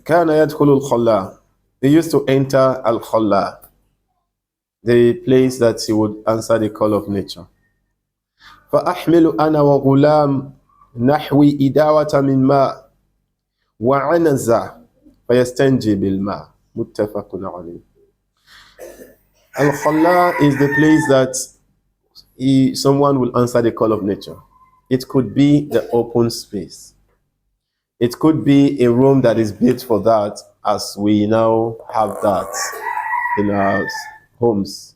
كان يدخل الخلاء. He used to enter الخلاء, the place that he would answer the call of nature. فأحمل أنا وغلام نحوي إداوة من ماء وعنزة فيستنجي بالماء متفق عليه. Al-Khalla is the place that someone will answer the call of nature. It could be the open space. It could be a room that is built for that, as we now have that in our homes.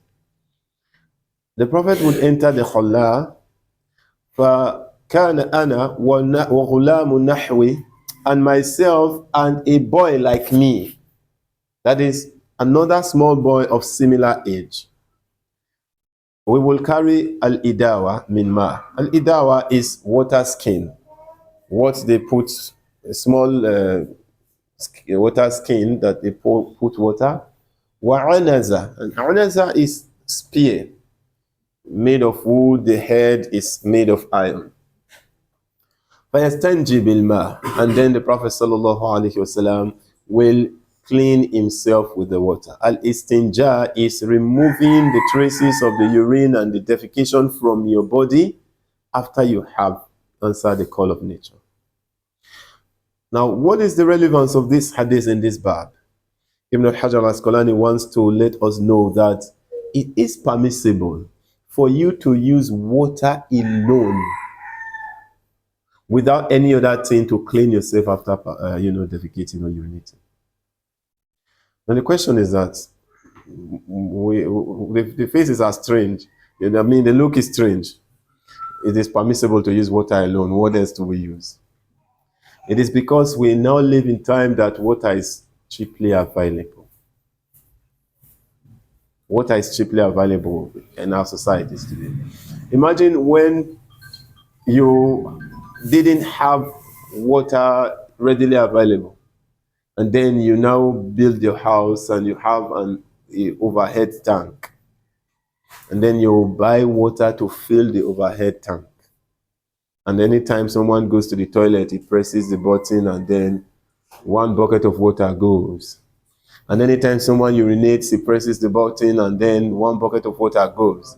The Prophet would enter the Khalla, فَكَانَ أَنَا وَغُلَامُ نَحْوِي, and myself and a boy like me, that is another small boy of similar age. We will carry al-Idawa min ma. Al-Idawa is water skin. What they put, a small water skin that they put water. Wa'anaza. And anaza is spear made of wood. The head is made of iron. فَيَسْتَنْجِي بِالْمَاءِ. And then the Prophet sallallahu alaihi wasallam will clean himself with the water. Al-istinja is removing the traces of the urine and the defecation from your body after you have answered the call of nature. Now, what is the relevance of this hadith in this bab? Ibn al-Hajar al-Asqalani wants to let us know that it is permissible for you to use water alone without any other thing to clean yourself after defecating or urinating. And the question is that the faces are strange. I mean, the look is strange. It is permissible to use water alone. What else do we use? It is because we now live in time that water is cheaply available. Water is cheaply available in our societies today. Imagine when you didn't have water readily available, and then you now build your house and you have an overhead tank, and then you buy water to fill the overhead tank. And anytime someone goes to the toilet, he presses the button and then one bucket of water goes. And anytime someone urinates, he presses the button and then one bucket of water goes.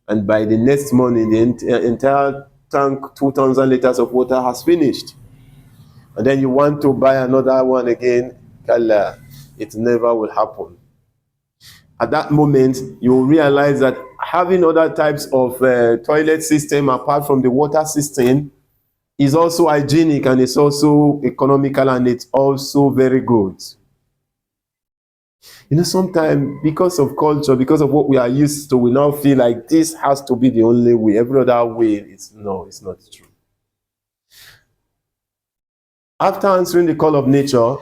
And by the next morning, the entire tank, 2,000 liters of water has finished. And then you want to buy another one again, kalla, it never will happen. At that moment, you will realize that having other types of toilet system apart from the water system is also hygienic, and it's also economical, and it's also very good. Sometimes because of culture, because of what we are used to, we now feel like this has to be the only way. Every other way, it's not true. After answering the call of nature,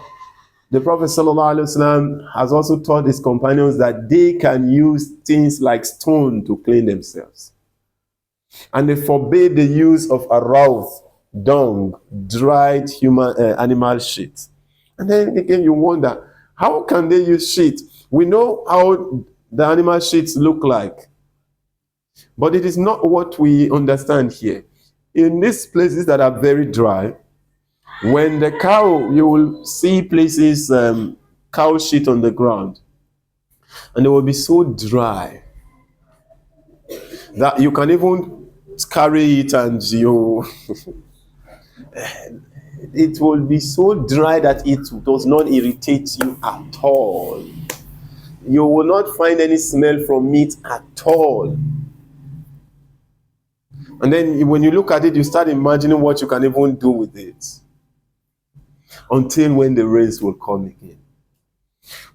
the Prophet ﷺ has also taught his companions that they can use things like stone to clean themselves. And they forbade the use of arouth, dung, dried animal shit. And then again you wonder, how can they use shit? We know how the animal shits look like. But it is not what we understand here. In these places that are very dry, when the cow, you will see places, cow shit on the ground, and it will be so dry that you can even carry it and it will be so dry that it does not irritate you at all. You will not find any smell from it at all. And then when you look at it, you start imagining what you can even do with it. Until when the rains will come again.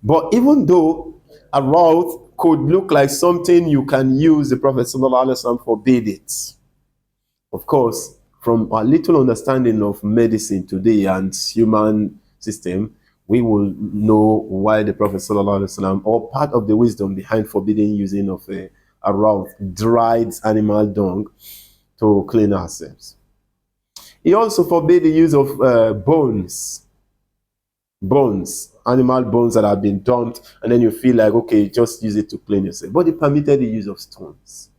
But even though a route could look like something you can use, the Prophet ﷺ forbade it. Of course, from our little understanding of medicine today and human system, we will know why the Prophet ﷺ, or part of the wisdom behind forbidding using of a route, dried animal dung to clean ourselves. He also forbade the use of bones, animal bones that have been dumped, and then you feel like, okay, just use it to clean yourself. But he permitted the use of stones.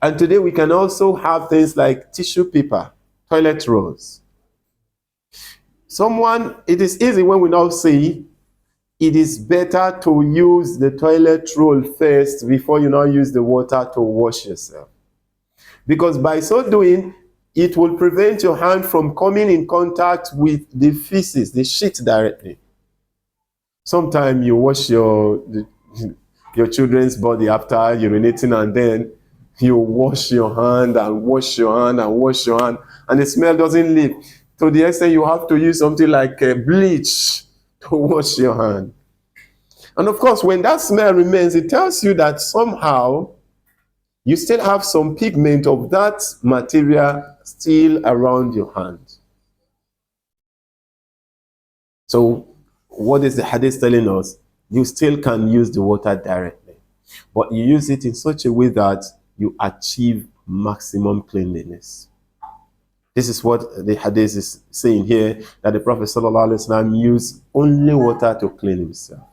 And today we can also have things like tissue paper, toilet rolls. It is easy when we now say it is better to use the toilet roll first before you now use the water to wash yourself. Because by so doing, it will prevent your hand from coming in contact with the feces, the shit directly. Sometimes you wash your children's body after urinating, and then you wash your hand and wash your hand and wash your hand, and the smell doesn't leave. To the extent you have to use something like bleach to wash your hand. And of course, when that smell remains, it tells you that somehow you still have some pigment of that material still around your hand. So what is the hadith telling us? You still can use the water directly, but you use it in such a way that you achieve maximum cleanliness. This is what the hadith is saying here, that the Prophet ﷺ used only water to clean himself.